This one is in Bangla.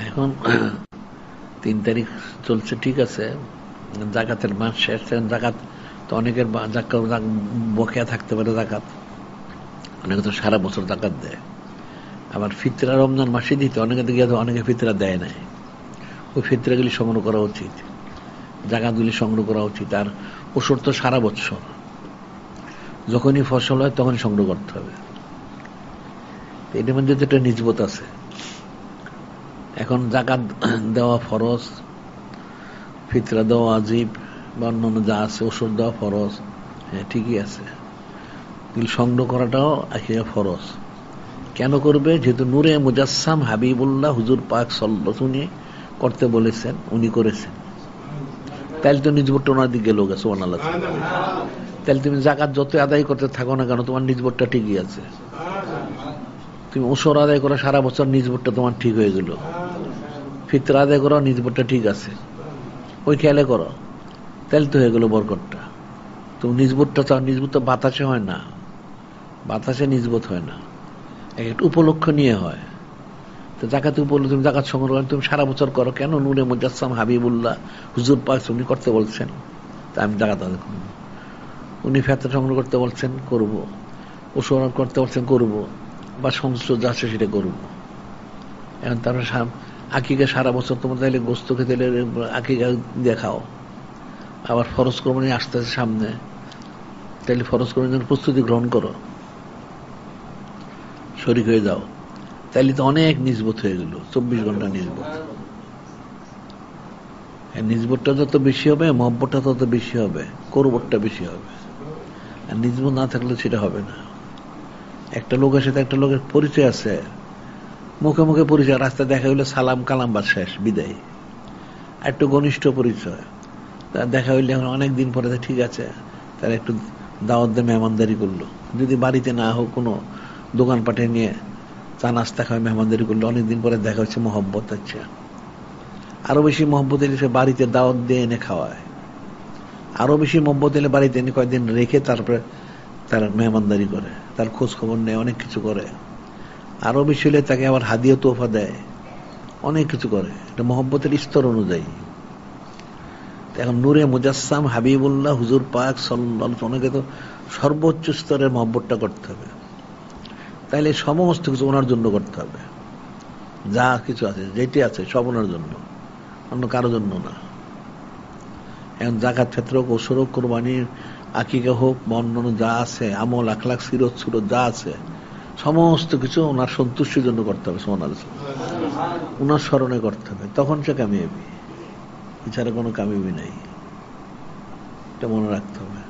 এখন 3 তারিখ চলছে, ঠিক আছে, জাকাতের মাস শেষ। জাকাত তো অনেকের বকেয়া থাকতে পারে, জাকাত অনেকে তো সারা বছর জাকাত দেয়। আবার ফিতরা রমজান মাসে দিতে অনেকে দিকে অনেকে ফিতরা দেয় নাই। ওই ফিতরাগুলি সংগ্রহ করা উচিত, জাকাতগুলি সংগ্রহ করা উচিত। আর ওষুধ তো সারা বছর, যখনই ফসল হয় তখনই সংগ্রহ করতে হবে। এটার মধ্যে যেটা নিজবত আছে। এখন জাকাত দেওয়া ফরজ, ফিতরা দেওয়া ওয়াজিব, বা অন্যান্য যা আছে, ওষুধ দেওয়া ফরজ, হ্যাঁ ঠিকই আছে। সংগ্রহ করাটাও ফরজ। কেন করবে? যেহেতু নূরে মুজাসসাম হাবিবুল্লাহ হুজুর পাক সাল্লাল্লাহু আলাইহি করতে বলেছেন, উনি করেছেন। তাইলে তো নিজবরটা ওনার দিকে গেল, সুবহানাল্লাহ। তাহলে তুমি জাকাত যত আদায় করতে থাকো না কেন, তোমার নিজবরটা ঠিকই আছে। তুমি ওসর আদায় করো সারা বছর, নিজবরটা তোমার ঠিক হয়ে গেল। ফিতরা আদায় করো, নিজবরটা ঠিক আছে, ওই খেয়ালে করো, তাহলে তো হয়ে গেল বরকতটা। তুমি নিজবরটা চাও, নিজবর তো বাতাসে হয় না, বাতাসে নিজবত হয় না, একটা উপলক্ষ নিয়ে হয়। তো জাকাতে উপলক্ষ তুমি জাকাত সংগ্রহ করেন, তুমি সারা বছর করো কেন? নূরে মুজাসসাম হাবিবুল্লাহ হুজুর পাক উনি করতে বলছেন, তা আমি জাকাত আদায় করব। উনি ফিতরা সংগ্রহ করতে বলছেন, করব। ওসর করতে বলছেন, করব। বা সংশ্লিষ্ট যা আছে সেটা করব। এখন তারপরে আকিকা সারা বছর তোমার তাইলে গোস্ত খেতে আকিকা দেখাও। আবার ফরজ কোরবানি আসতেছে সামনে, তাইলে ফরজ কোরবানির জন্য প্রস্তুতি গ্রহণ করো, শরীক হয়ে যাও। তাইলে তো অনেক নিজবত হয়ে গেল, 24 ঘন্টা নিজবত। নিজবতটা যত বেশি হবে, মহব্বতটা তত বেশি হবে, করবতটা বেশি হবে। আর নিজবত না থাকলে সেটা হবে না। একটা লোকের সাথে একটা লোকের পরিচয় আছে, মুখে মুখে পরিচয়, রাস্তায় দেখা হইলে সালাম কালাম বা শেষ, বিদায়। একটু ঘনিষ্ঠ পরিচয়, দেখা হইলে এখন অনেকদিন পরে, ঠিক আছে, তারা একটু দাওয়াত দিয়ে মেহমানদারি করলো। যদি বাড়িতে না হোক, কোনো দোকানপাটে নিয়ে চা নাস্তা খাওয়া মেহমানদারি করলো, অনেকদিন পরে দেখা হচ্ছে, মহব্বত আছে। আরো বেশি মহব্বত এলে সে বাড়িতে দাওয়াত দিয়ে এনে খাওয়ায়। আরো বেশি মহব্বত এলে বাড়িতে এনে কয়েকদিন রেখে তারপরে তার মেহমানদারি করে, তার খোঁজ খবর নেয়, অনেক কিছু করে। আরো বেশি হলে তাকে আবার হাদিয়া তোফা দেয়, অনেক কিছু করে। এটা মহব্বতের স্তর অনুযায়ী। এখন নূরে মুজাসসাম হাবিবুল্লাহ হুজুর পাক সাল্লাল্লাহু আলাইহি ওয়াসাল্লামকে তো সর্বোচ্চ স্তরের মহব্বতটা করতে হবে। তাইলে সমস্ত কিছু ওনার জন্য করতে হবে, যা কিছু আছে, যেটি আছে সব ওনার জন্য, অন্য কারো জন্য না। এখন জাকাত ক্ষেত্র হোক, ওসর হোক, কোরবানির, আকিকা হোক, অন্যান্য যা আছে, আমল আখলাক সিরত সুরত যা আছে, সমস্ত কিছু ওনার সন্তুষ্টির জন্য করতে হবে, ওনার স্মরণে করতে হবে, তখন সে কামিয়াবি। এছাড়া কোনো কামিয়াবি নাই, এটা মনে রাখতে হবে।